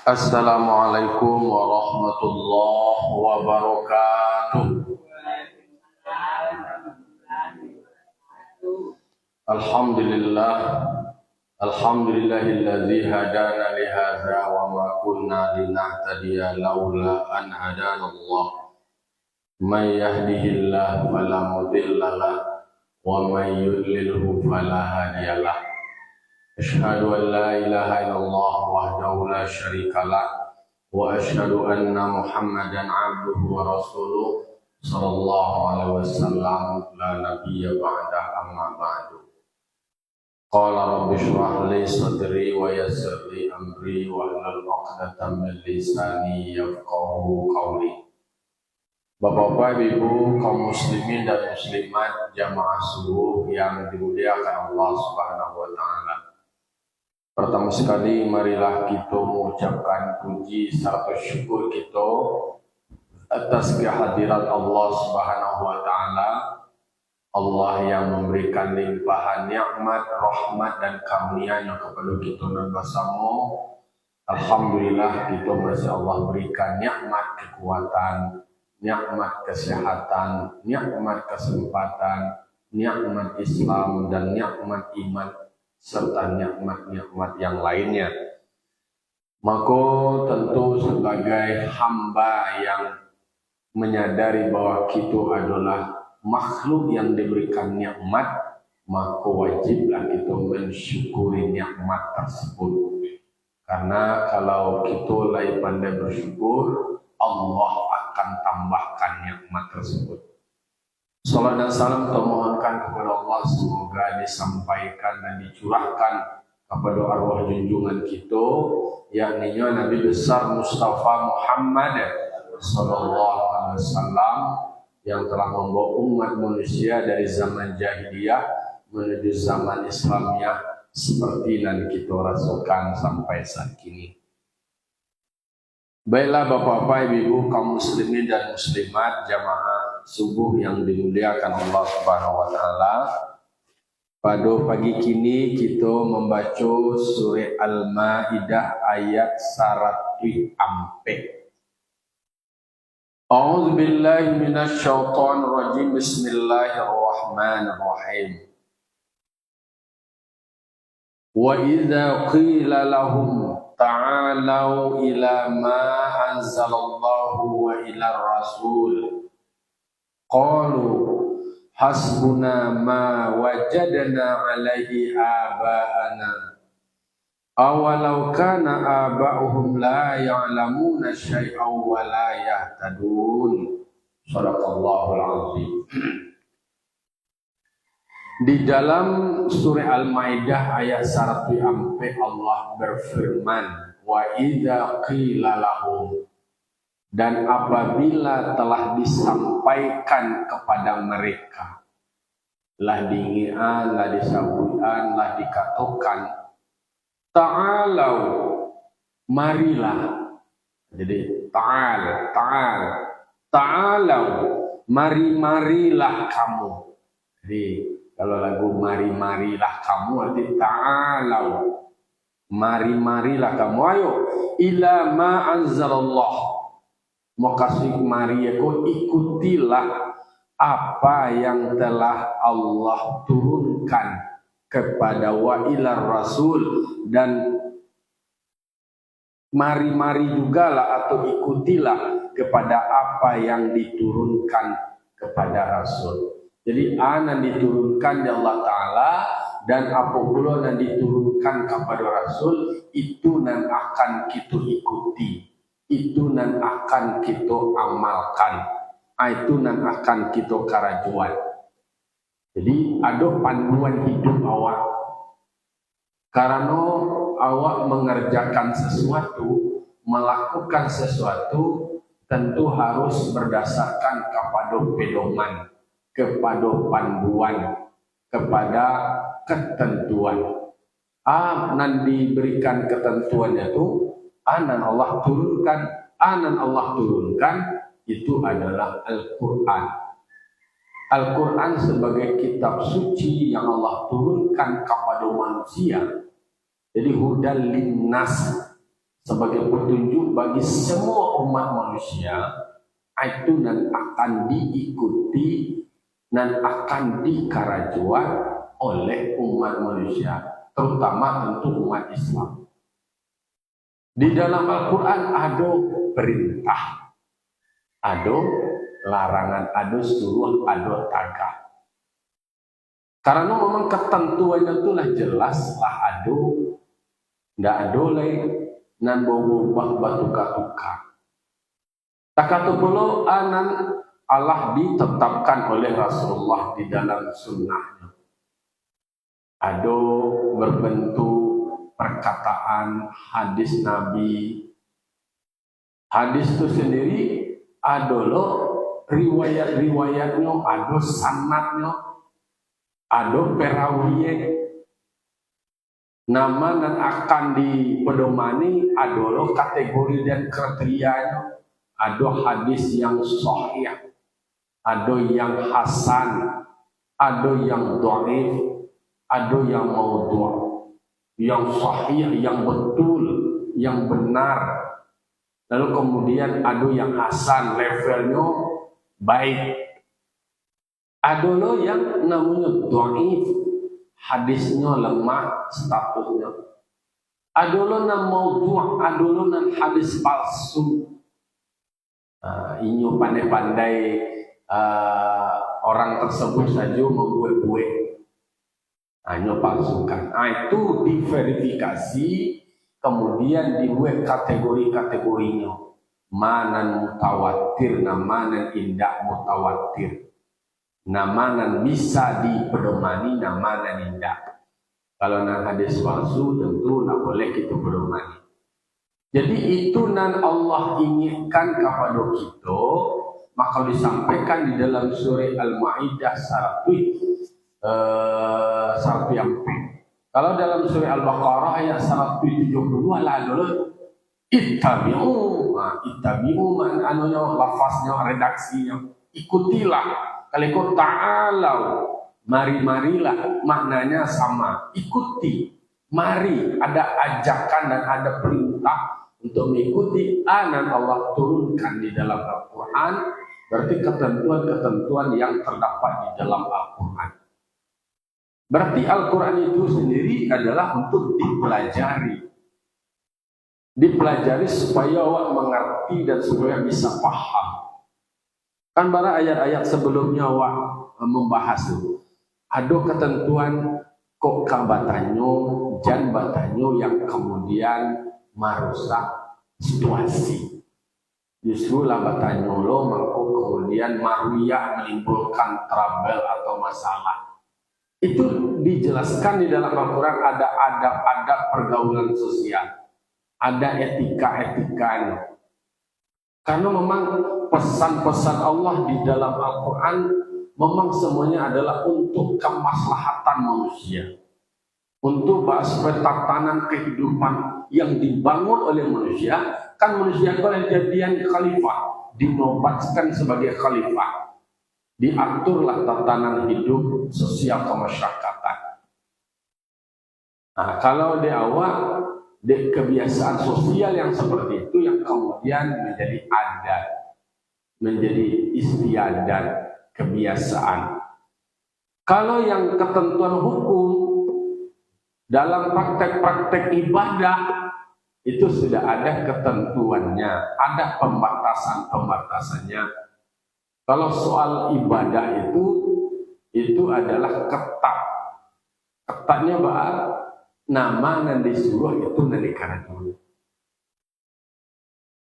Assalamualaikum warahmatullahi wabarakatuh. Alhamdulillah, alhamdulillahilladzi hadana li hadza wa ma kunna linahtadiya laula an hadanallah. May yahdihillahu fala mudilla lahu wa may yudlilhu fala hadiyalah. Asyhadu an la ilaha illallah wahdahu la syarika lah wa asyhadu anna Muhammadan abduhu wa rasuluh sallallahu alaihi wasallam la nabiyya ba'da amma ba'du. Qala rabbi shrah li sadri wa yassir li amri wa hlul 'uqdatam min lisani yafqahu qawli. Bapak-bapak, Ibu, kaum muslimin dan muslimat jamaah subuh yang dimuliakan Allah Subhanahu wa taala. Pertama sekali marilah kita mengucapkan puji serta syukur kita atas kehadirat Allah Subhanahu wa taala. Allah yang memberikan limpahan nikmat, rahmat dan karunia-Nya kepada kita dan bersama. Alhamdulillah kita masih Allah berikan nikmat kekuatan, nikmat kesehatan, nikmat kesempatan, nikmat Islam dan nikmat iman serta nikmat-nikmat yang lainnya. Maka tentu sebagai hamba yang menyadari bahwa kita adalah makhluk yang diberikan nikmat, maka wajiblah kita mensyukuri nikmat tersebut. Karena kalau kita lagi pandai bersyukur, Allah akan tambahkan nikmat tersebut. Salam dan salam kita mohonkan kepada Allah, semoga disampaikan dan dicurahkan kepada arwah junjungan kita, yakni Nabi besar Mustafa Muhammad sallallahu alaihi wasallam yang telah membawa umat manusia dari zaman jahiliyah menuju zaman Islamnya seperti yang kita rasakan sampai saat ini. Baiklah Bapak-bapak, Ibu, kaum muslimin dan muslimat jamaah subuh yang dimuliakan Allah Subhanahu wa taala. Pada pagi kini kita membaca surah Al-Maidah ayat 100 ampe. A'udzu billahi minasy syaithanir rajim. Bismillahirrahmanirrahim. Wa idza qila lahum ta'alau ila ma anzalallahu wa ila rasul qalu hasbuna ma wajadna alaihi aba'ana awalau kana aba'uhum la ya'lamuna syai'aw wa la yahtadun. Shadaqallahul azim. Di dalam surah Al-Maidah ayat 100 sampai Allah berfirman, wa idza qila lahum, dan apabila telah disampaikan kepada mereka, lah dingian, lah disabutan, lah dikatakan, ta'alau, marilah. Jadi ta'alau, mari-marilah kamu. Jadi kalau lagu mari-marilah kamu arti ta'alau, mari-marilah kamu, ayo ila ma anzalallah, makasih mari aku ikutilah apa yang telah Allah turunkan kepada wa ila rasul, dan mari-mari jugalah atau ikutilah kepada apa yang diturunkan kepada rasul. Jadi yang diturunkan dari Allah Ta'ala dan apabila yang diturunkan kepada Rasul, itu yang akan kita ikuti, itu yang akan kita amalkan, itu yang akan kita karajuan. Jadi ada panduan hidup awak. Karena awak mengerjakan sesuatu, melakukan sesuatu, tentu harus berdasarkan kepada pedoman, kepada panduan, kepada ketentuan. Nan diberikan ketentuannya itu, anan Allah turunkan, itu adalah Al-Quran. Al-Quran sebagai kitab suci yang Allah turunkan kepada manusia. Jadi hudal linnas, sebagai petunjuk bagi semua umat manusia, itu dan akan diikuti dan akan dikarajuan oleh umat manusia, terutama tentu umat Islam. Di dalam Al-Quran ada perintah, ada larangan, ada suruh, ada tagah. Karena memang ketentuannya itulah jelas lah ada, ndak ada lagi nan berubah batuka-tuka. Tak kata pula anan Allah ditetapkan oleh Rasulullah di dalam sunnahnya. Ada berbentuk perkataan hadis Nabi. Hadis itu sendiri ada loh riwayat-riwayatnya, ada sanadnya, ada perawinya. Nama dan akan dipedomani ada loh kategori dan kriterianya. Ada hadis yang sahih, ada yang hasan, ada yang dhaif, ada yang maudhu', yang sahih, yang betul, yang benar. Lalu kemudian ada yang hasan, levelnya baik. Ada loh yang namanya dhaif, hadisnya lemah statusnya. Ada loh yang maudhu', ada loh yang hadis palsu. Inyo pandai-pandai orang tersebut saja membuat-buat, hanya palsukan. Itu diverifikasi, kemudian dibuat kategori-kategorinya. Mana mutawatir, mana indah mutawatir, mana bisa dipedomani, mana indah. Kalau nang hadis palsu tentu tidak boleh kita pedomani. Jadi itu nan Allah inginkan kepada kita, maka disampaikan di dalam surah Al-Maidah satu yang P. Kalau dalam surah Al-Baqarah ayat 172 lalu ittabi'u, ittabi'u anunya, lafaznya, redaksinya, ikutilah. Kalau ta'alau, mari-marilah, maknanya sama, ikuti, mari, ada ajakan dan ada perintah untuk mengikuti anan Allah turunkan di dalam Al-Quran, berarti ketentuan-ketentuan yang terdapat di dalam Al-Quran. Berarti Al-Quran itu sendiri adalah untuk dipelajari. Dipelajari supaya awak mengerti dan supaya bisa paham. Kan pada ayat-ayat sebelumnya awak membahas itu. Ada ketentuan kok kabatannya, jan batannya yang kemudian merusak situasi. Justru lambatannya lo maka kemudian marwiyah menimbulkan trouble atau masalah. Itu dijelaskan di dalam Al-Quran, ada adab-adab pergaulan sosial, ada etika-etikanya. Karena memang pesan-pesan Allah di dalam Al-Quran memang semuanya adalah untuk kemaslahatan manusia, untuk aspek tatanan kehidupan yang dibangun oleh manusia. Kan manusia kalau jadian khalifah, dinobatkan sebagai khalifah, diaturlah tatanan hidup sosial kemasyarakatan. Nah, kalau di awal di kebiasaan sosial yang seperti itu yang kemudian menjadi adat, menjadi istiadat, kebiasaan. Kalau yang ketentuan hukum dalam praktek-praktek ibadah itu sudah ada ketentuannya, ada pembatasan-pembatasannya. Kalau soal ibadah itu adalah ketat. Ketatnya bahwa nama yang disuruh itu dari kerajuan.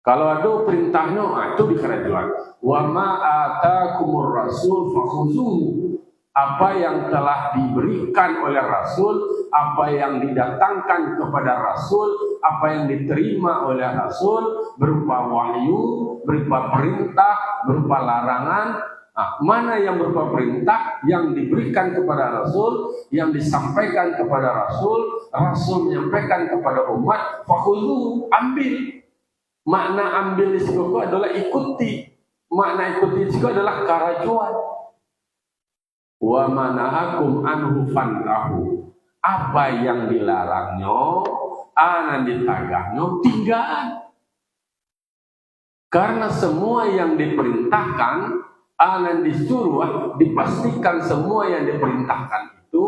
Kalau ada perintahnya, itu di kerajuan. Wa ma atakumur rasul fakhuzuhu. Apa yang telah diberikan oleh Rasul, apa yang didatangkan kepada Rasul, apa yang diterima oleh Rasul berupa wahyu, berupa perintah, berupa larangan. Mana yang berupa perintah yang diberikan kepada Rasul, yang disampaikan kepada Rasul, Rasul menyampaikan kepada umat, fakhuzuhu, ambil. Makna ambil di situ adalah ikuti. Makna ikuti di situ adalah karajuan. Wa manahakum anhu fantahu. Apa yang dilarangnya anan ditagahnya tinggal. Karena semua yang diperintahkan, anan disuruh, dipastikan semua yang diperintahkan itu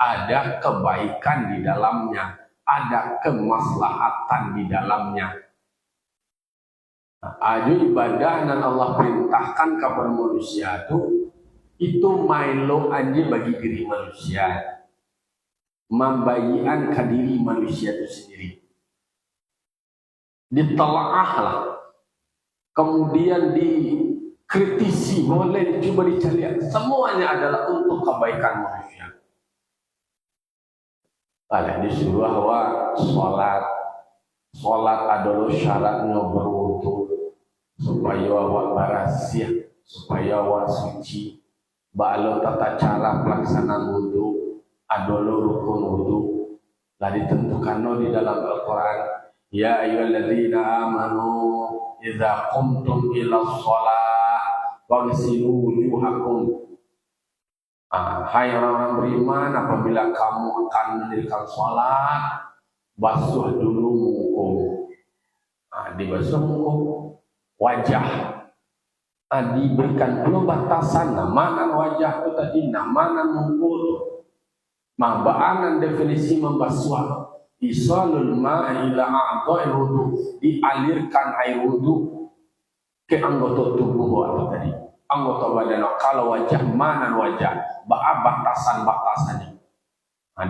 ada kebaikan di dalamnya, ada kemaslahatan di dalamnya. Ada ibadah yang Allah perintahkan kepada manusia itu mailo aja bagi diri manusia, membagikan ke diri manusia itu sendiri. Ditelaahlah. Kemudian dikritisi, boleh coba dicari. Semuanya adalah untuk kebaikan manusia. Kalau disuruh bahwa sholat adalah syaratnya berwudu supaya awak bersih, supaya awak suci. Balo tata cara pelaksanaan wudu adalah rukun wudu. Lah ditentukan di dalam Al-Quran. Ya ayyuhalladzina amanu idza qumtum ila shalah faghsilu wujuhakum. Hai orang-orang beriman, apabila kamu akan mendirikan sholat, basuh dulu muka. Dibasuh muka, wajah. Diberikan pula batasan, namanan wajah itu tadi, namanan muka itu. Baanan definisi membasuh. Isalul ma'i ila a'dha'il wudu, dialirkan air wudu ke anggota tubuh atau tadi anggota badan. Kalau wajah, mana wajah, batasan-batasannya.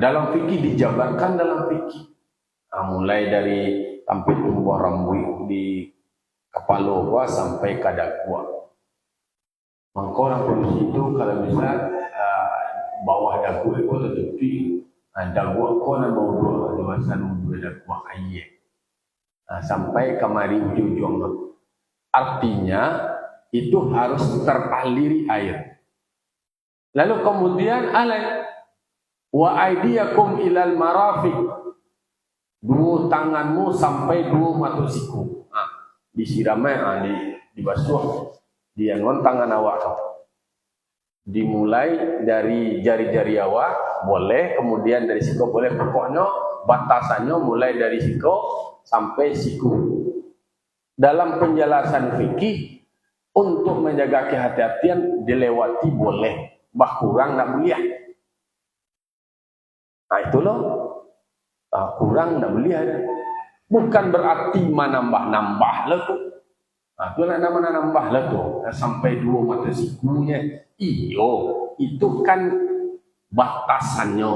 Dalam fikih dijabarkan dalam fikih. Mulai dari sampai tumbuh rambut di kepala gua sampai ke dagu. Maka orang polisi itu kalau misalnya bawah dagu itu tepi, dagu aku nak bawa dewasa nunggu dagu ayah sampai kemari ujung. Artinya itu harus teraliri air. Lalu kemudian wa aydiyakum ilal marafiq, dua tanganmu sampai dua mata siku. Disiramnya dibasuh diangon tangan awak. Dimulai dari jari-jari awak boleh, kemudian dari siku boleh, pokoknya batasannya mulai dari siku sampai siku. Dalam penjelasan fikih untuk menjaga kehati-hatian dilewati boleh, bah kurang nak boleh. Itu loh, kurang nak boleh. Bukan berarti menambah-nambah lah tu. Itu nak nambah lah tu, sampai dua mata sikunya. Iyo, itu kan batasannya.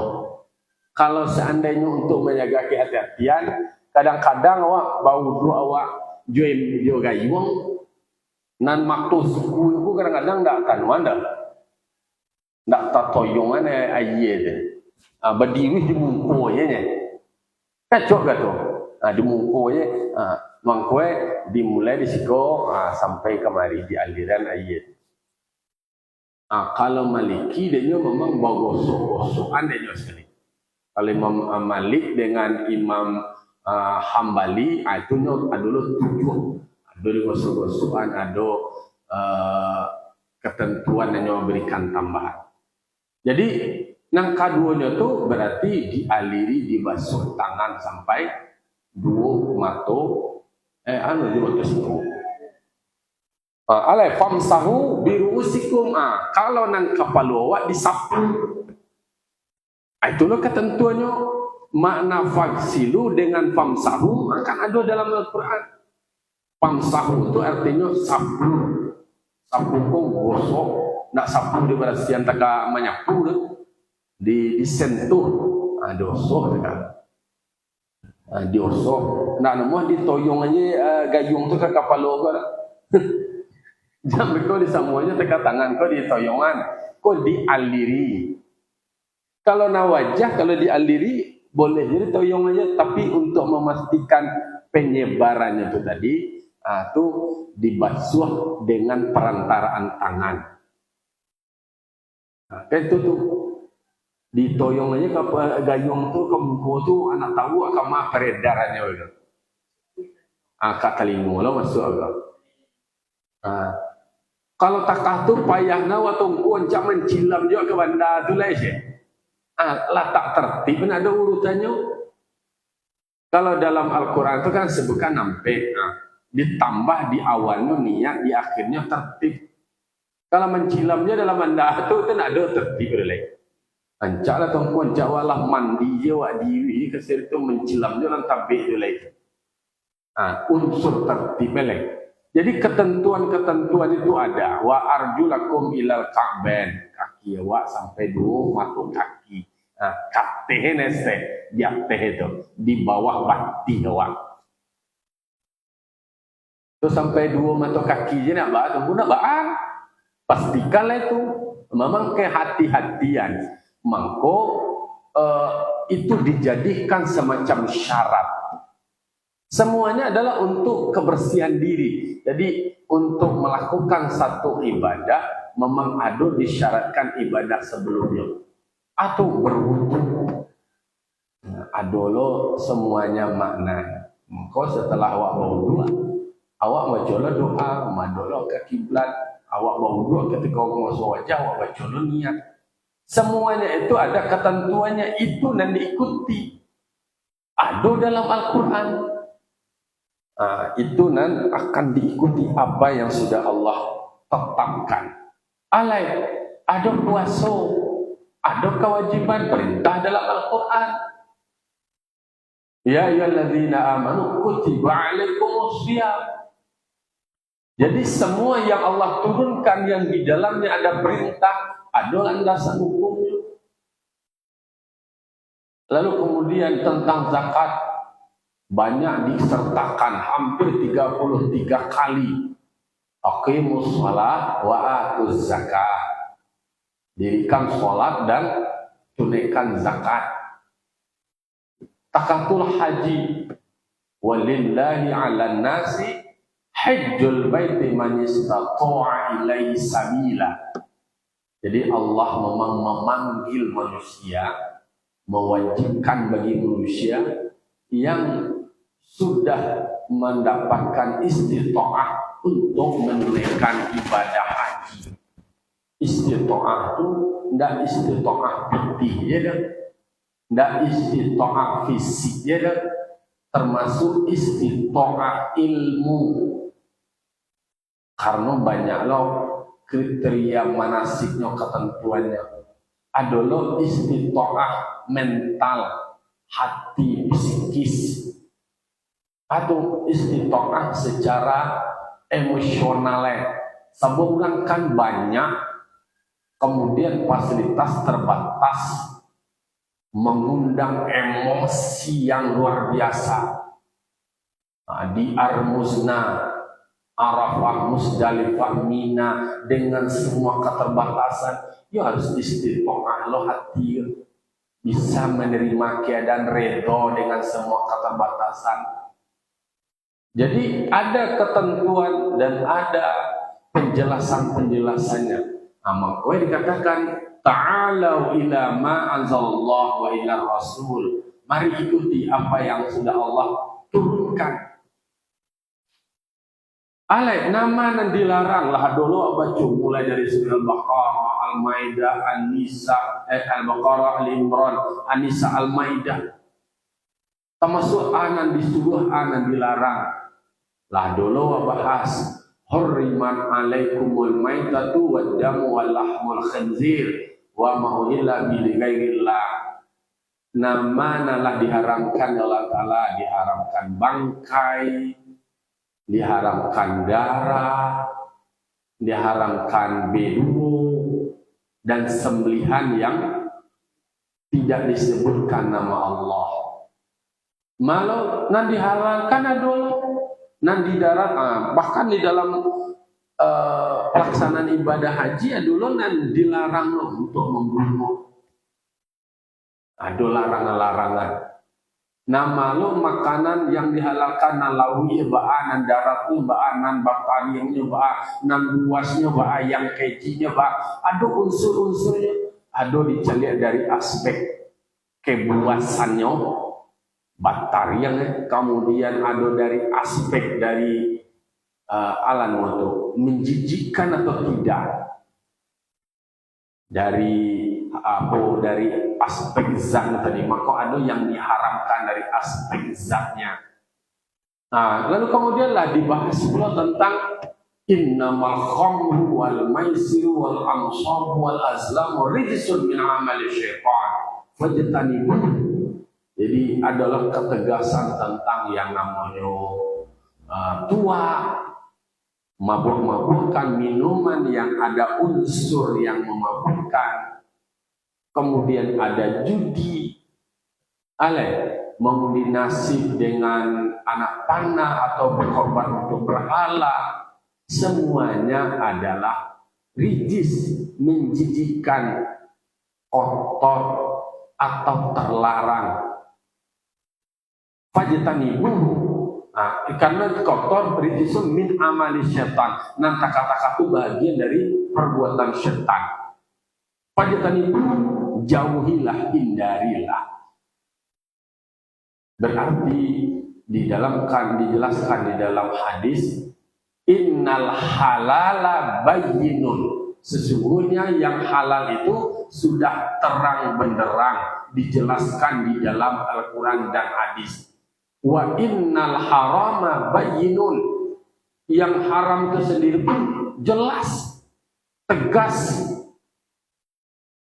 Kalau seandainya untuk menjaga kehati-hatian, kadang-kadang awak bau dua awak jual gayung, nan maktu suku itu kadang-kadang tak akan mana, tak tatoyongan ayat je. Berdiri di mukonya nya, kacau kata. Di mukonya, mangkue dimulai di siku sampai kemari di aliran ayat. Kalau Maliki dia memang bawa gosok-gosokan dia sekali. Kalau Imam Malik dengan Imam Hambali itu adalah tujuh. Ada gosok-gosokan, ada ketentuan yang memberikan tambahan. Jadi yang keduanya itu berarti dialiri, dibasuh tangan sampai dua mata dua mata siku. Famsahu birusikum. Kalau nang kepala awak disapu. Itulah ketentuannya. Makna faksilu dengan famsahu akan ada dalam Al-Quran. Famsahu itu artinya sapu. Sapu kau gosok. Nak sapu di berasian tak menyapu disentuh. Diosok kan. Diosok. Nak nama ditoyong aja gayung tu ke kepala awak. Jangan kau di semuanya tekan tangan kau di toyongan, kau dialiri. Kalau nak wajah, kalau dialiri boleh jadi toyong aja, tapi untuk memastikan penyebarannya itu tadi, itu dibasuh dengan perantaraan tangan. Itu tuh ditoyong aja ke gayung tuh ke muka tuh anak tahu akan mah peredarannya itu. Kak telinga lo masuk agak. Kalau takah tu payahna waktu kuancak mencilam juga ke bandar tu lah je. Lah tak tertib, ada urutannya. Kalau dalam Al-Quran itu kan sebutkan sampai, ditambah di awalnya niat, di akhirnya tertib. Kalau mencilamnya dalam anda itu kan ada tertib lain. Ancaklah tuan jawablah mandi jawab diri kesir itu mencilamnya dalam tabik itu lain. Unsur tertib lain. Jadi ketentuan-ketentuan itu ada. Wa arjulakum ilal ka'bain, kaki awak sampai dua mata kaki. Kateh neste di atas itu di bawah bati awak. Itu sampai dua mata kaki je nak bah, tunggu nak bah. Pastikanlah itu memang kehati-hatian. Mangko itu dijadikan semacam syarat. Semuanya adalah untuk kebersihan diri. Jadi untuk melakukan satu ibadah memang ada disyaratkan ibadah sebelumnya atau berwudu. Adolo semuanya makna. Mangko setelah awak berwudu, awak baca doa, madolo ke kiblat, awak berwudu ketika awak masuk wajah, awak baca niat. Semuanya itu ada ketentuannya, itu dan diikuti. Ada dalam Al-Quran. Itu nan akan diikuti apa yang sudah Allah tetapkan. Alai, ada puasa, ada kewajiban perintah dalam Al-Quran. Ya ayyuhalladzina amanu kutiba alaikumusiyam. Jadi semua yang Allah turunkan yang di dalamnya ada perintah, ada landasan hukumnya. Lalu kemudian tentang zakat banyak disertakan, hampir 33 kali. Aqimus shalah wa atuz zakat. Dirikan sholat dan tunaikan zakat. Takatul haji. Walillahi 'alan nasi hajjul baiti man istata'a ilaihi sabila. Jadi Allah memang memanggil manusia, mewajibkan bagi manusia yang sudah mendapatkan istita'ah untuk menunaikan ibadah haji. Istita'ah itu tidak istita'ah fikih ya dah. Tidak istita'ah fisik ya dah. Termasuk istita'ah ilmu. Karena banyak loh kriteria manasiknya, ketentuannya. Adalah istita'ah mental, hati, psikis, atau istita'ah secara emosional. Sebulan kan banyak, kemudian fasilitas terbatas, mengundang emosi yang luar biasa. Di Armuzna, Arafah, Musdalifah, Mina, dengan semua keterbatasan, ya harus istita'ah lo hati, bisa menerima keadaan redho dengan semua keterbatasan. Jadi ada ketentuan dan ada penjelasan-penjelasannya. Maka dikatakan ta'alau ila ma anzalallah wa ila rasul. Mari ikuti apa yang sudah Allah turunkan. Alai nama yang dilarang lah dulu baca mulai dari surah Al-Baqarah, Al-Maidah, An-Nisa, Al-Baqarah, Al-Imran, An-Nisa, Al-Maidah. Termasuk anan disuruh, anan dilarang. Lah dulu bahas hurriman alaikumul maitatu wad damu wal lahmul khinzir wa ma uhilla bi ghairillah. Nama nalah diharamkan Allah Taala, diharamkan bangkai, diharamkan darah, diharamkan bedu dan sembelihan yang tidak disebutkan nama Allah. Malau nan dihalalkan adalah nan di darat, bahkan di dalam pelaksanaan ibadah haji adalah nan dilarang untuk membunuh. Ada larangan-larangan. Nama lo makanan yang dihalalkan nan lawi baa, nan daratnya baa, nan bakarinya baa, nan luasnya baa, yang kejinya baa. Ada unsur-unsurnya. Ada diceliak dari aspek kebuasannya, batarian, kemudian ada dari aspek dari alan waktu menjijikkan atau tidak, dari dari aspek zat tadi, maka ada yang diharamkan dari aspek zatnya. Nah, lalu kemudianlah dibahas pula tentang innamal khamru wal maisiru wal ansab wal azlamu rijsun min amali syaitan fajtanibuh. Jadi adalah ketegasan tentang yang namanya tua, mabuk-mabukan, minuman yang ada unsur yang memabukkan, kemudian ada judi, mengundi nasib dengan anak panah atau berkorban untuk berhala, semuanya adalah rijis, menjijikkan, kotor atau terlarang. Fajtanibuh. Nah, karena kotor, rijisun min amali syaitan. Nah, kata-kata itu bagian dari perbuatan syaitan. Fajtanibuh, jauhilah, hindarilah. Berarti dijelaskan di dalam hadis, innal halala bayyinun. Sesungguhnya yang halal itu sudah terang benderang, dijelaskan di dalam Al-Quran dan hadis. Wa innal harama bayyinun. Yang haram itu sendiri pun jelas, tegas,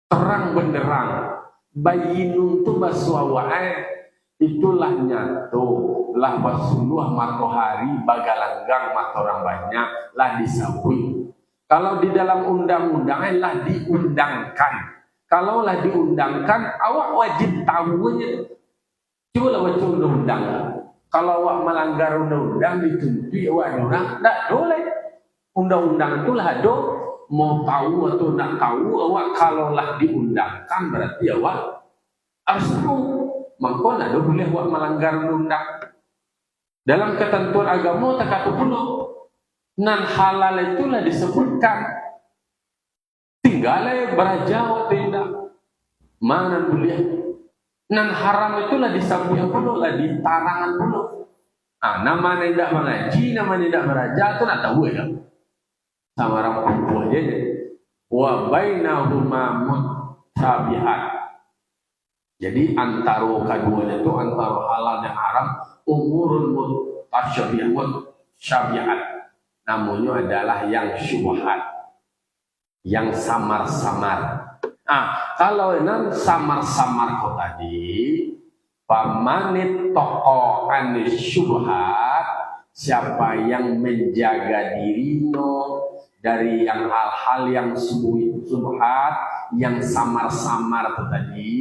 terang benderang. Bayyinun itu baswawae, itulah nyatu, lah basuluh matahari bagalanggang matorang banyak lah disawi. Kalau di dalam undang-undang lah diundangkan. Kalau lah diundangkan, awak wajib tahunya. Coba lah baca undang-undang. Kalau awak melanggar undang-undang dituntut awak orang, tak boleh. Undang-undang itulah ada. Mau tahu atau nak tahu, awak kalau lah diundangkan berarti awak harus tahu. Maka nak boleh awak melanggar undang-undang. Dalam ketentuan agama tak kata pula nan halal itulah disebutkan. Tinggal berjawab tidak. Mana boleh? Nan haram itulah disampaikan pula, lah ditarangan pula. Nama tidak mengaji, nama tidak beraja itu nak tahu ya. Sama orang perempuan aja. Wa bainahuma muttabihat. Jadi antara keduanya itu antara halal dan haram umurun mutasyabihat. Namanya adalah yang syubhat, yang samar-samar. Kalau nan samar-samar kau tadi, pamanit toko anis syubhat, siapa yang menjaga dirinya dari yang hal-hal yang subhat, yang samar-samar itu tadi,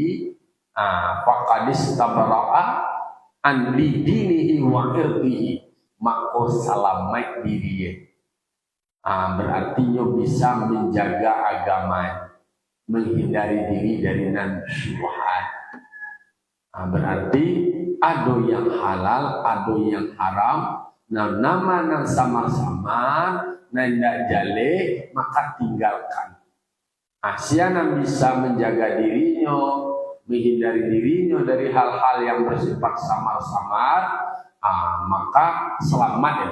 faqadis tabara'a an lidinihi wa irdihi, maka selamat diri. Berarti bisa menjaga agama, menghindari diri dari nan syubhat. Berarti ada yang halal, ada yang haram. Nah, nama nan sama-sama, nan tidak jale, maka tinggalkan. Siapa bisa menjaga dirinya, menghindari dirinya dari hal-hal yang bersifat samar-samar, maka selamat ya.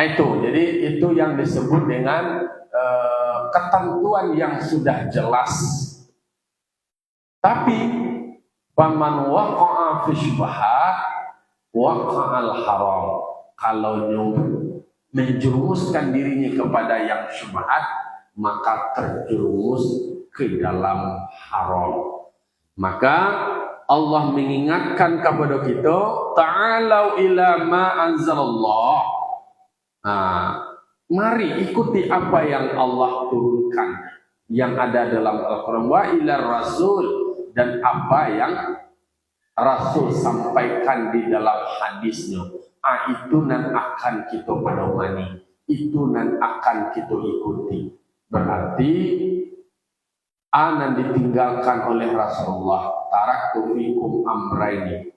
Itu, jadi itu yang disebut dengan ketentuan yang sudah jelas. Tapi paman waqa'a fi syubhat waqa'al haram. Kalau menjerumuskan dirinya kepada yang syubhat, maka terjerumus ke dalam haram. Maka Allah mengingatkan kepada kita, ta'alau ila ma anzalallah. Mari ikuti apa yang Allah turunkan, yang ada dalam Al-Quran, wa ila rasul, dan apa yang Rasul sampaikan di dalam hadisnya. Itu nan akan kita pedomani, itu nan akan kita ikuti. Berarti nan ditinggalkan oleh Rasulullah. Taraktu fikum amraini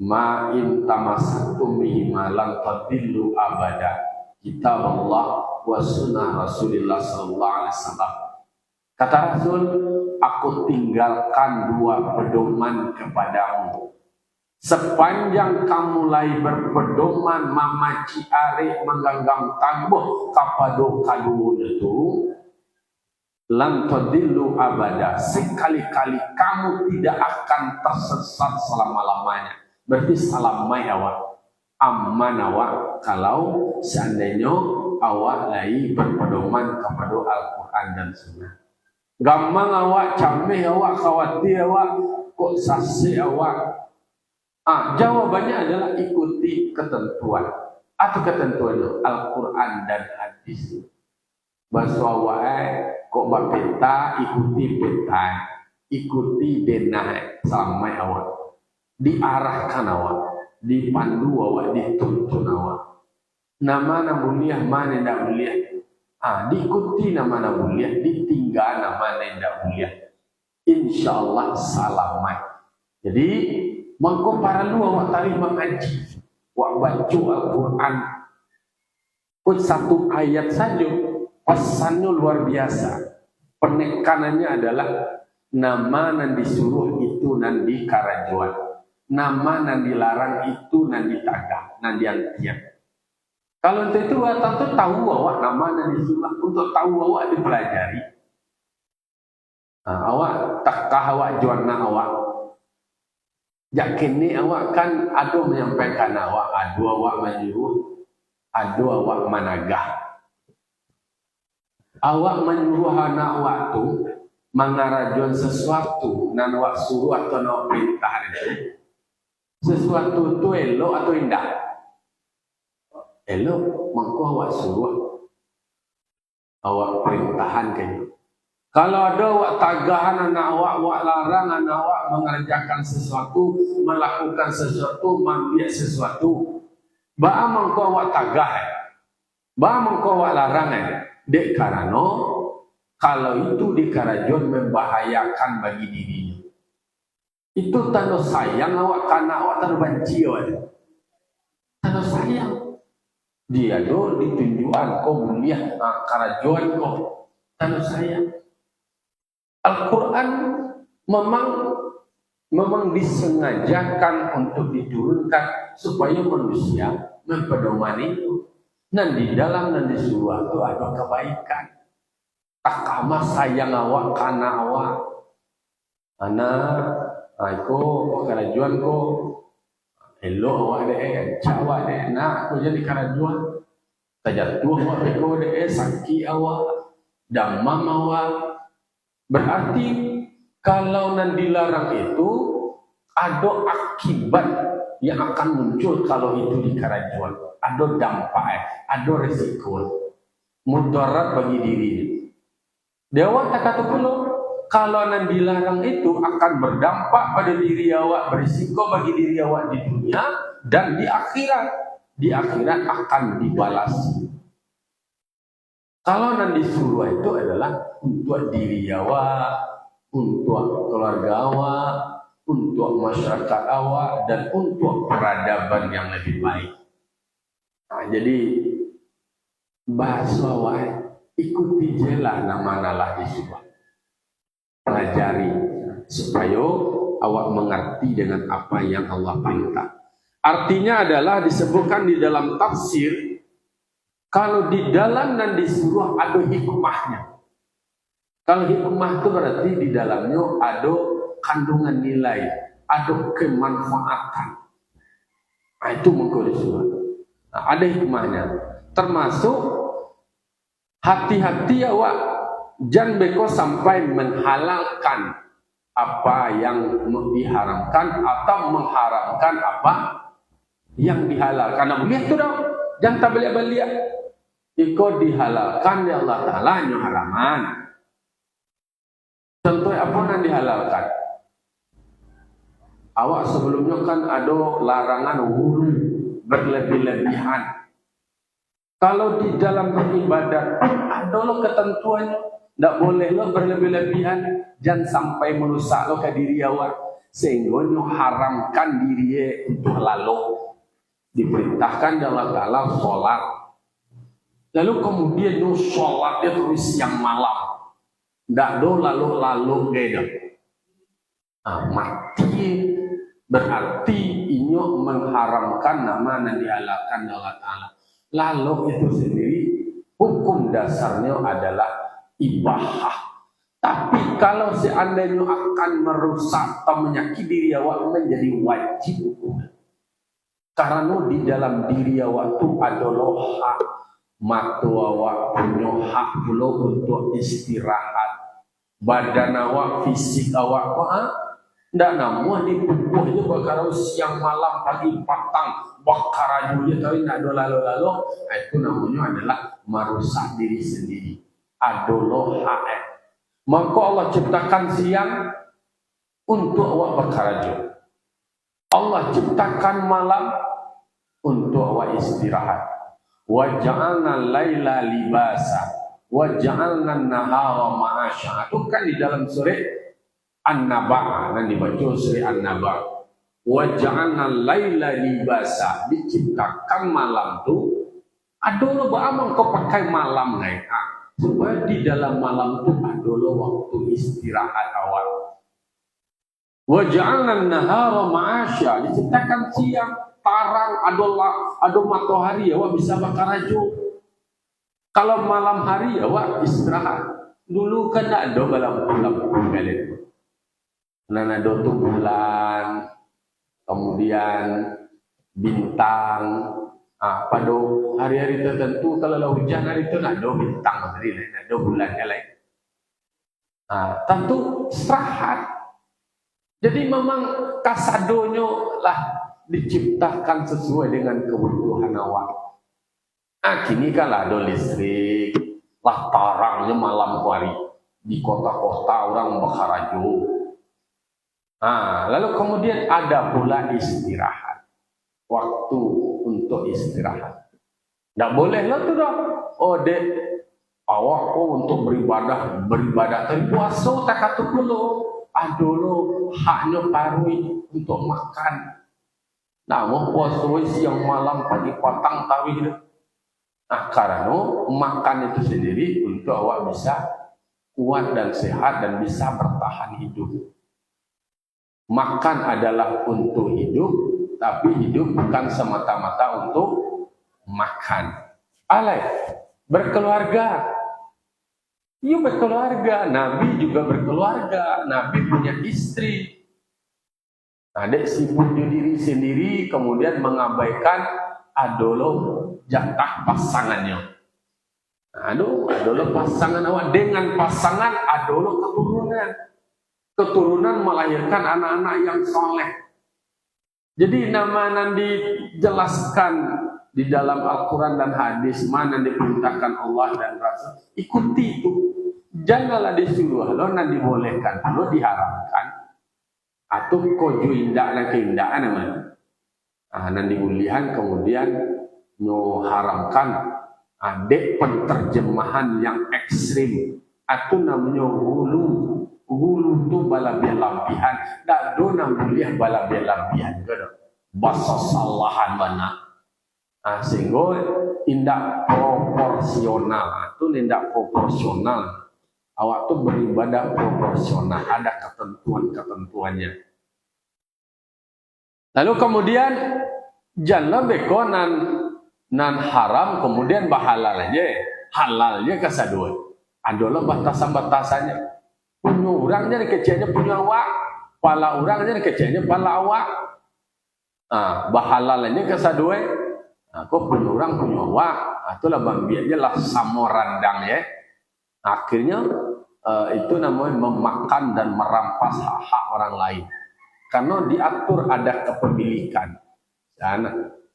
ma in tamassaktum bihima lan tadillu abada. Kitab Allah wa sunnah Rasulullah sallallahu alaihi wasallam. Kata Rasul, aku tinggalkan dua pedoman kepadamu. Sepanjang kamu mulai berpedoman mamaci are mengganggam tangguh kapado kalun itu, lan tadillu abada, sekali-kali kamu tidak akan tersesat selama-lamanya. Berarti salamai awak, aman awak kalau seandainya awak lagi berpedoman kepada Al-Quran dan Sunnah. Gampang awak, camih awak, khawatir awak, kok sasi awak. Jawabannya adalah ikuti ketentuan atau ketentuan Al-Quran dan hadis. Bahasa kok bapeta ikuti peta, ikuti denah sampai awak, diarahkan awak, dipandu awak, dituntun awak. Nama mulia mana tidak mulia, diikuti nama mulia, ditinggal nama tidak mulia. Insya Allah selamat. Jadi mengko para lu awak tadi mengaji, awak baca Al-Quran, pun satu ayat saja, pesannya luar biasa. Penekanannya adalah nama yang disuruh itu nan dikarajuan, nama yang dilarang itu nan ditagah, nan diantian. Kalau itu tentu tahu awak nama yang disuruh, untuk tahu awak dipelajari. Awak takkah awak juana awak. Yakin ni awak kan ada menyampaikan awak, ada awak menyuruh, ada awak menagah. Awak menyuruh anak awak tu mengarajuan sesuatu, nan awak suruh atau nak perintah itu. Sesuatu tu elok atau indah? Elok, maka awak suruh, awak perintahan kayaknya. Kalau ada awak tagahan anak awak larang anak awak mengerjakan sesuatu, melakukan sesuatu, mengambil sesuatu, ba'a mengko awak tagah, ba'a mengko awak larang, dek karena kalau itu dikarajon membahayakan bagi dirinya. Itu tanda sayang awak karena awak terbenci awak. Tanda sayang. Dia do ditunjukkan kau mulia karajon kau. Tanda sayang. Al-Quran memang disengajakan untuk diturunkan supaya manusia mempedomani itu. Dan di dalam dan di luar itu ada kebaikan. Takama sayang awak karena awak. Anak, aku kerajuan ko, elok awak deh, cawa deh, nak aku jadi kerajuan. Terjatuh awak aku deh, sakit awak, damam awak. Berarti kalau nan dilarang itu ada akibat yang akan muncul kalau itu dikarajuan. Ada dampak, ada resiko, mudarat bagi diri. Dewa kata pula kalau nan dilarang itu akan berdampak pada diri awak, berisiko bagi diri awak di dunia dan di akhirat. Di akhirat akan dibalas. Kalau nan disuruh itu adalah untuk diri awak, untuk keluarga awak, untuk masyarakat awak, dan untuk peradaban yang lebih baik. Jadi bahasa awak ikuti jelah nama-nama disuruh. Pelajari supaya awak mengerti dengan apa yang Allah perintah. Artinya adalah disebutkan di dalam tafsir, kalau di dalam dan disuruh ada hikmahnya. Kalau hikmah itu berarti di dalamnya ada kandungan nilai, ada kemanfaatan. Itu mengko disuruh. Ada hikmahnya. Termasuk hati-hati awak jangan beko sampai menghalalkan apa yang diharamkan atau mengharamkan apa yang dihalalkan. Nah, lihat tu dah. Jangan tak balik-balik. Iko dihalalkan ya Allah Ta'ala yang haraman. Contoh apa yang dihalalkan? Awak sebelumnya kan ada larangan wudhu berlebih-lebihan. Kalau di dalam beribadat ada lo ketentuannya, tidak boleh lo berlebih-lebihan, jangan sampai merusak lo ke diri awak sehingga nyo haramkan diri untuk lalu. Diperintahkan Allah Ta'ala sholat. Lalu kemudian nyo sholatnya terus siang malam. Tidak do lalu-lalu gede. Mati berarti nyo mengharamkan nama yang dihalalkan Allah Ta'ala. Lalu itu sendiri hukum dasarnya adalah ibahah. Tapi kalau seandainya akan merusak atau menyakiti diri awak menjadi wajib hukum. Karena di dalam diri awak itu adalah hak. Mata awak punya hak pula untuk istirahat. Badan awak, fisik awak ndak namuah dipupuh je bakar siang malam pagi petang bakar aja tapi ndak ada lalu-lalu. Itu namanya adalah merusak diri sendiri. Adalah hak. Maka Allah ciptakan siang untuk awak bakar aja. Allah ciptakan malam untuk awak istirahat. Wa ja'alna laila libasa wa ja'alna nahara ma'asya. Itu kan di dalam surah An-Naba, nanti dibaca surah An-Naba. Wa ja'alna laila libasa, diciptakan malam tu. Adolah ba'amang kau pakai malam naik. Supaya di dalam malam tu adolah waktu istirahat awal. Wa ja'alna nahara ma'asya, diciptakan siang, tarang, ada matahari awak bisa bakar aja. Kalau malam hari awak istirahat. Dulu kan tak ada lampu-lampu kalian. Nah, ada tu bulan, kemudian bintang. Pada hari-hari tertentu kalau hujan hari itu nak ada bintang, hari lain ada bulan lain. Tentu istirahat. Jadi memang kasadonyo lah diciptakan sesuai dengan kebutuhan awak. Kini kan ada listrik, lah tarangnya malam hari di kota-kota orang bakar aja. Lalu kemudian ada pula istirahat, waktu untuk istirahat. Tak boleh lah tu dah. Dek, awak untuk beribadah tadi puasa tak kata dulu. Dulu haknya parui untuk makan. Mau puasa siang malam pagi petang tawi gitu. Karena makan itu sendiri untuk awak bisa kuat dan sehat dan bisa bertahan hidup. Makan adalah untuk hidup, tapi hidup bukan semata-mata untuk makan. Berkeluarga. Ya berkeluarga. Nabi juga berkeluarga. Nabi punya istri. Adik sibuk diri sendiri, kemudian mengabaikan adalah jatah pasangannya. Adalah pasangan awak dengan pasangan adalah keturunan. Keturunan melahirkan anak-anak yang soleh. Jadi nama yang dijelaskan di dalam Al-Quran dan hadis, mana yang diperintahkan Allah dan Rasul, ikuti itu. Janganlah disuruh, lo nanti dibolehkan, lo diharamkan. Atau kojo indah dan keindahan namanya. Nanti ulihan kemudian no haramkan. Ada penterjemahan yang ekstrim. Atau namanya hulu. Hulu itu balabia-labihan. Tak do namanya balabia-labihan. Bahasa salahan mana. Sehingga tindak proporsional. Itu tindak proporsional. Awak tu beribadah proporsional. Ada ketentuan-ketentuannya. Lalu kemudian jangan beko nan haram kemudian bahalalnya. Halalnya kesadua. Adalah batasan-batasannya. Punya orangnya kecilnya punya awak. Pala orangnya kecilnya pala awak. Bahalalnya kesadua. Kau punya orang punya awak. Itulah bambianya lah samorandang ya. Akhirnya itu namanya memakan dan merampas hak-hak orang lain. Karena diatur ada kepemilikan.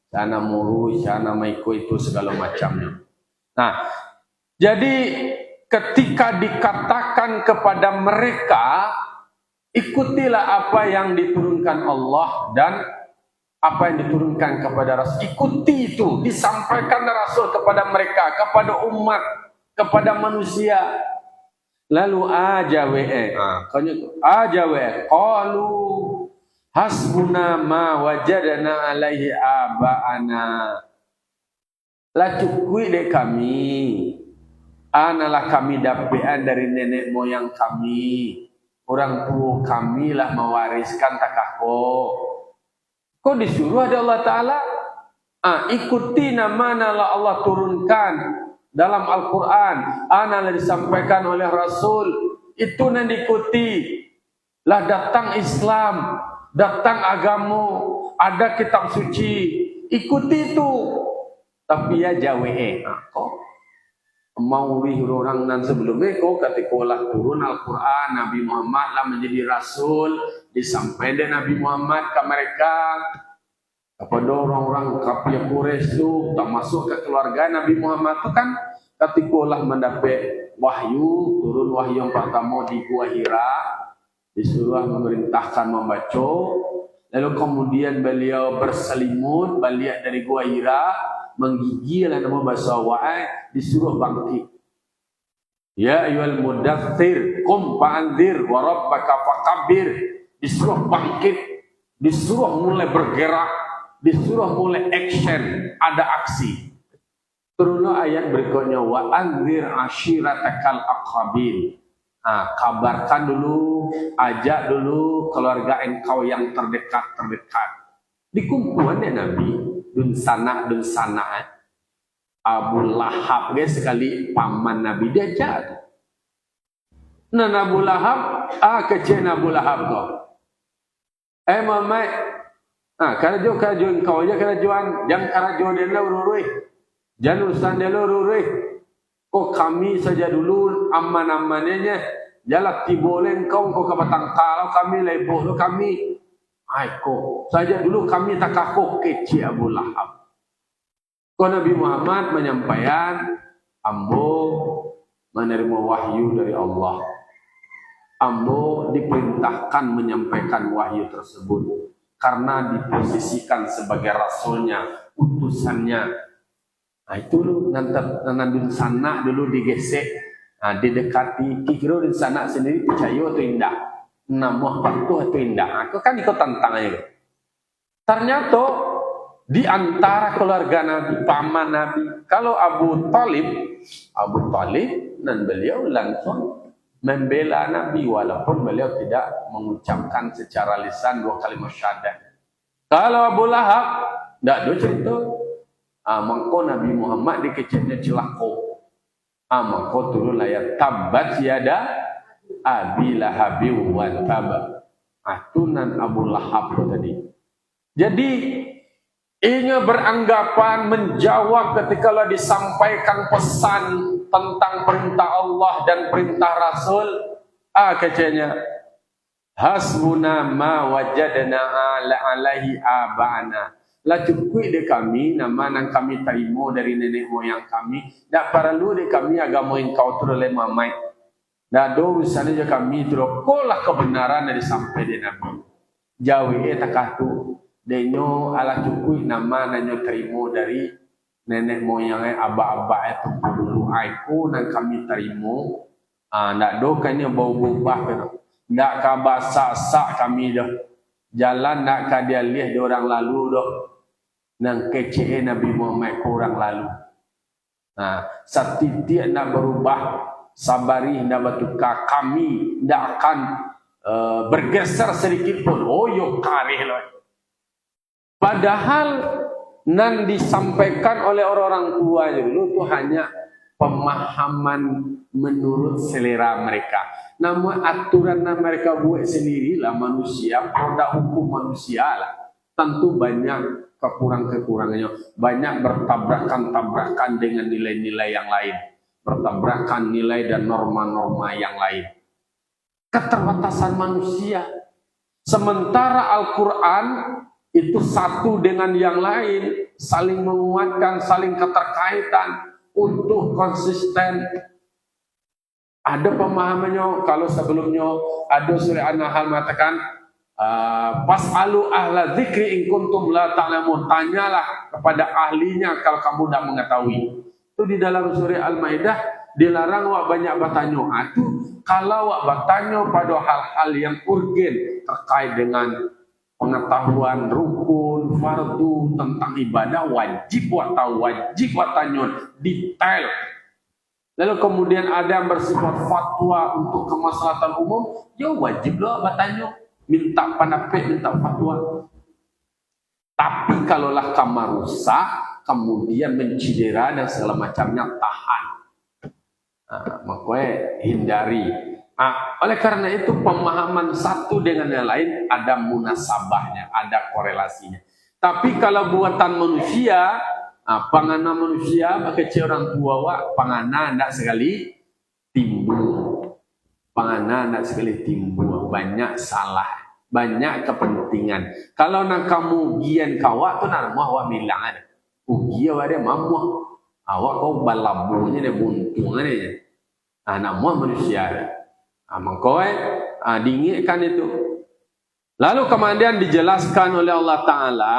Sana muru, sana maiko itu segala macamnya. Jadi ketika dikatakan kepada mereka, ikutilah apa yang diturunkan Allah dan apa yang diturunkan kepada Rasul. Ikuti itu, disampaikan Rasul kepada mereka, kepada umat, kepada manusia. Lalu qalu hasbuna ma wajadna alaihi aba'ana. La cukui dek kami. Analah kami dapean dari nenek moyang kami. Orang tua kami lah mewariskan takako. Kok disuruh ada Allah Ta'ala? Ikuti mana Allah turunkan dalam Al-Quran, yang disampaikan oleh Rasul, itu yang diikuti. Lah datang Islam, datang agamu, ada kitab suci, ikuti itu. Tapi ya jawe kok mau orang dan sebelumnya kok ketika lah turun Al-Quran, Nabi Muhammad lah menjadi Rasul, disampaikan Nabi Muhammad ke mereka, kepada orang-orang kafir Quraisy itu, termasuk ke keluarga Nabi Muhammad itu kan, ketika lah mendapat wahyu, turun wahyu yang pertama di Gua Hira, disuruh memerintahkan membaca, lalu kemudian beliau berselimut balik dari Gua Hira, menggigil nama bahasa Wa'ai, disuruh bangkit. Ya ayyuhal mudaththir qum fa'anzir wa rabbaka fakabbir, disuruh bangkit, disuruh mulai bergerak, disuruh mulai action, ada aksi. Turunlah ayat berikutnya, wa anzir ashiratakal aqrabin. Kabarkan dulu, ajak dulu keluarga engkau yang terdekat. Di kumpulannya Nabi, dun sana Abu Lahab sekali paman Nabi diajak. Nah Abu Lahab, kecil Abu Lahab kau. Mamai, karajo engkau aja karajuan, jangan karajo dia lah ururui, jangan urusan dia lah ururui. Kok kami saja dulu aman-amannya, jalan tibolen kau kebatang kalau kami leboh lo kami. Kok saja dulu kami tak kakok kecil Abu Lahab. Kau Nabi Muhammad menyampaikan, ambo menerima wahyu dari Allah. Ambo diperintahkan menyampaikan wahyu tersebut karena diposisikan sebagai rasulnya, utusannya. Itu dulu nanti sana dulu digesek, didekati. Kira di sana sendiri percaya atau indah, namuh patuh atau indah. Aku kan ikut tantangannya. Ternyata di antara keluarga Nabi, paman Nabi, kalau Abu Talib dan beliau langsung membela Nabi walaupun beliau tidak mengucapkan secara lisan 2 kalimat syahadat. Kalau Abu Lahab tidak ada cerita, maka Nabi Muhammad dikecilnya celako. Maka turun ayat tabat yada Abi Lahabi wa tab. Atunan Abu Lahab tadi. Jadi ia beranggapan menjawab ketika disampaikan pesan tentang perintah Allah dan perintah Rasul. Kecilnya hasbuna ma wajadna alaihi abana. Lah cukup de kami nama yang kami terima dari nenek moyang kami. Tak perlu de kami agama engkau teroleh mamai. Dah do urusan je kami terus kolah kebenaran dari sampai di Nabi. Jauh takatu. Denyo ala cukup nama nanyo terima dari nenek moyangnya abah-abah itu dulu. Aku dan kami terima. Ndak do kanya bau bubah. Ndak ka bahasa kami dah. Jalan ndak ka dia lihat di orang lalu dah. Nang kece Nabi Muhammad kurang lalu. Setiap nak berubah, sabari ndak bertukar, kami ndak akan bergeser sedikit pun. Yo karih lah. Padahal nan disampaikan oleh orang-orang tua dulu itu hanya pemahaman menurut selera mereka. Namun aturan yang mereka buat sendirilah manusia, produk hukum manusia lah. Tentu banyak kekurangannya, banyak bertabrakan-tabrakan dengan nilai-nilai yang lain, bertabrakan nilai dan norma-norma yang lain. Keterbatasan manusia. Sementara Al-Quran itu satu dengan yang lain, saling menguatkan, saling keterkaitan untuk konsisten. Ada pemahamannya. Kalau sebelumnya ada surah An-Nahl mengatakan fas'alu ahla dzikri in kuntum la ta'lamun, tanyalah kepada ahlinya kalau kamu tidak mengetahui. Itu di dalam surah Al-Maidah dilarang wak banyak bertanya. Itu kalau wak bertanya pada hal-hal yang urgen terkait dengan pengetahuan rukun, fardu tentang ibadah, wajib buat tahu, wajib buat tanya detail. Lalu kemudian ada yang bersifat fatwa untuk kemaslahatan umum, ya wajiblah bertanya, minta pendapat, minta fatwa. Tapi kalaulah kamu rusak, kemudian mencedera dan segala macamnya, tahan. Makanya hindari. Oleh karena itu pemahaman satu dengan yang lain ada munasabahnya, ada korelasinya. Tapi kalau buatan manusia, pangana manusia, makanya orang tua pangana tidak sekali timbul. Pangana tidak sekali timbul, banyak salah, banyak kepentingan. Kalau nak kamu gian kawak tu nak awak bilang ada. Ugia ada mamu. Awak kau balabunya dia buntung aja. Anak manusia. Mengkoi diingatkan itu. Lalu kemudian dijelaskan oleh Allah Ta'ala,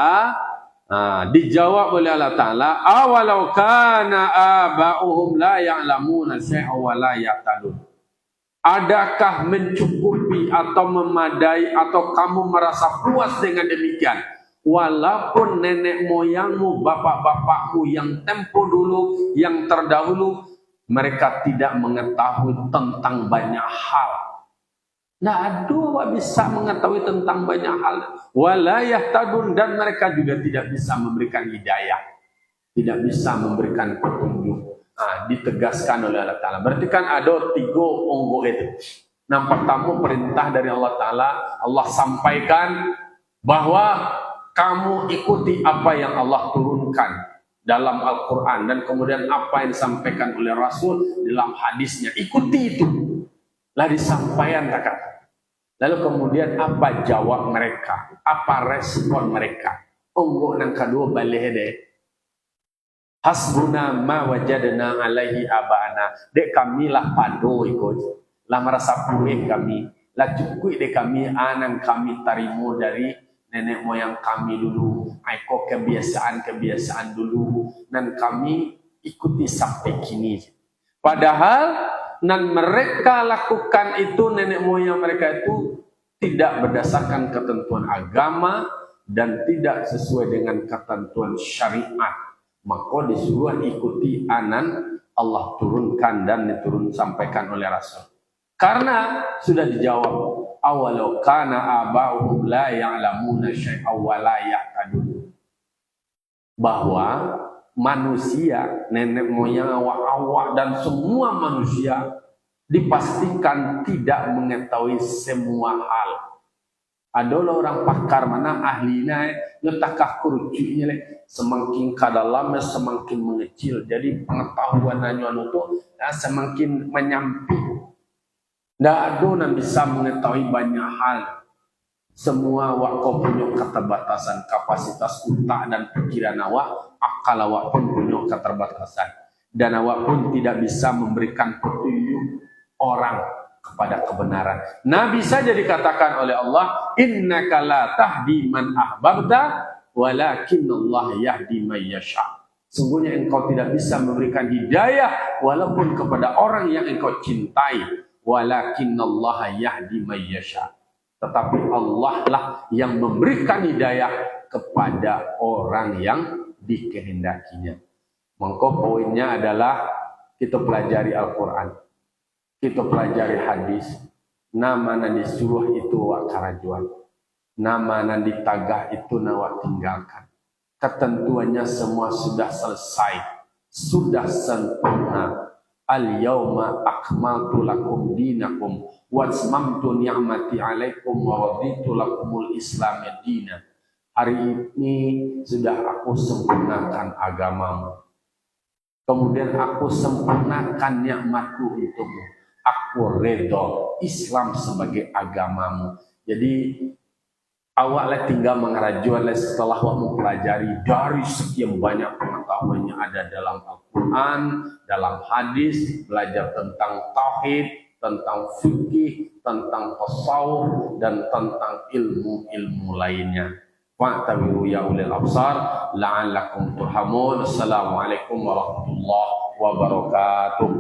dijawab oleh Allah Ta'ala, awalau kana aba'uhum la ya'lamuna syai'a wa la ya'tadun. Adakah mencukupi atau memadai atau kamu merasa puas dengan demikian? Walaupun nenek moyangmu, bapak-bapakmu yang tempo dulu, yang terdahulu, mereka tidak mengetahui tentang banyak hal. Nah, aduh, bisa mengetahui tentang banyak hal. Walayah tadun, dan mereka juga tidak bisa memberikan hidayah, tidak bisa memberikan petunjuk. Ditegaskan oleh Allah Ta'ala. Berarti kan ada 3 onggo itu. Yang pertama perintah dari Allah Ta'ala, Allah sampaikan bahwa kamu ikuti apa yang Allah turunkan dalam Al-Quran, dan kemudian apa yang disampaikan oleh Rasul dalam hadisnya, ikuti itu. Lah disampaikan kakak. Lalu kemudian apa jawab mereka? Apa respon mereka? Onggo nang kedua balik deh. Hasbuna ma wajadna alaihi abana. Dek kami lah pado ikut. Lah merasa puih kami. Lah cukup dek kami anang kami tarimo dari nenek moyang kami dulu, aiko kebiasaan dulu, dan kami ikuti sampai kini. Padahal dan mereka lakukan itu, nenek moyang mereka itu tidak berdasarkan ketentuan agama dan tidak sesuai dengan ketentuan syariat. Maka disuruh ikuti anan Allah turunkan dan sampaikan oleh Rasul. Karena sudah dijawab, awalau kana aba'uhum la ya'lamuna syai'a wa la ya'tadun. Bahwa manusia, nenek moyang awak-awak dan semua manusia dipastikan tidak mengetahui semua hal. Adalah orang pakar mana ahlinya, ngetakah kerucuknya semakin ke dalamnya semakin mengecil. Jadi pengetahuan hanya itu semakin menyamping. Tidak ada yang bisa mengetahui banyak hal. Semua awak kau punya keterbatasan, kapasitas otak dan pikiran awak, akal awak pun punya keterbatasan. Dan awak pun tidak bisa memberikan petunjuk orang kepada kebenaran. Nabi saja dikatakan oleh Allah, innaka la tahdi man ahbabta, walakinallah yahdi man yasha. Sungguhnya engkau tidak bisa memberikan hidayah walaupun kepada orang yang engkau cintai. Walakinallaha yahdi man yasha. Tetapi Allah lah yang memberikan hidayah kepada orang yang dikehendakinya. Maka poinnya adalah kita pelajari Al-Quran, kita pelajari hadis. Nama yang disuruh itu wak karajuan, nama yang ditagah itu nawak tinggalkan. Ketentuannya semua sudah selesai, sudah sempurna. Al-yawma akmaltu lakum dinakum wa atmamtu ni'mati 'alaikum wa raditu lakumul Islam dina. Hari ini sudah aku sempurnakan agamamu. Kemudian aku sempurnakan nikmatku untukmu. Aku redha Islam sebagai agamamu. Jadi awaklah tinggal mengerajuan setelah awak mempelajari dari sekian banyak pengetahuan yang ada dalam Al-Quran, dalam hadis, belajar tentang tauhid, tentang fikih, tentang tasawuf, dan tentang ilmu-ilmu lainnya. Fa'tabiru ya ulil absar la'allakum turhamun. Assalamualaikum warahmatullahi wabarakatuh.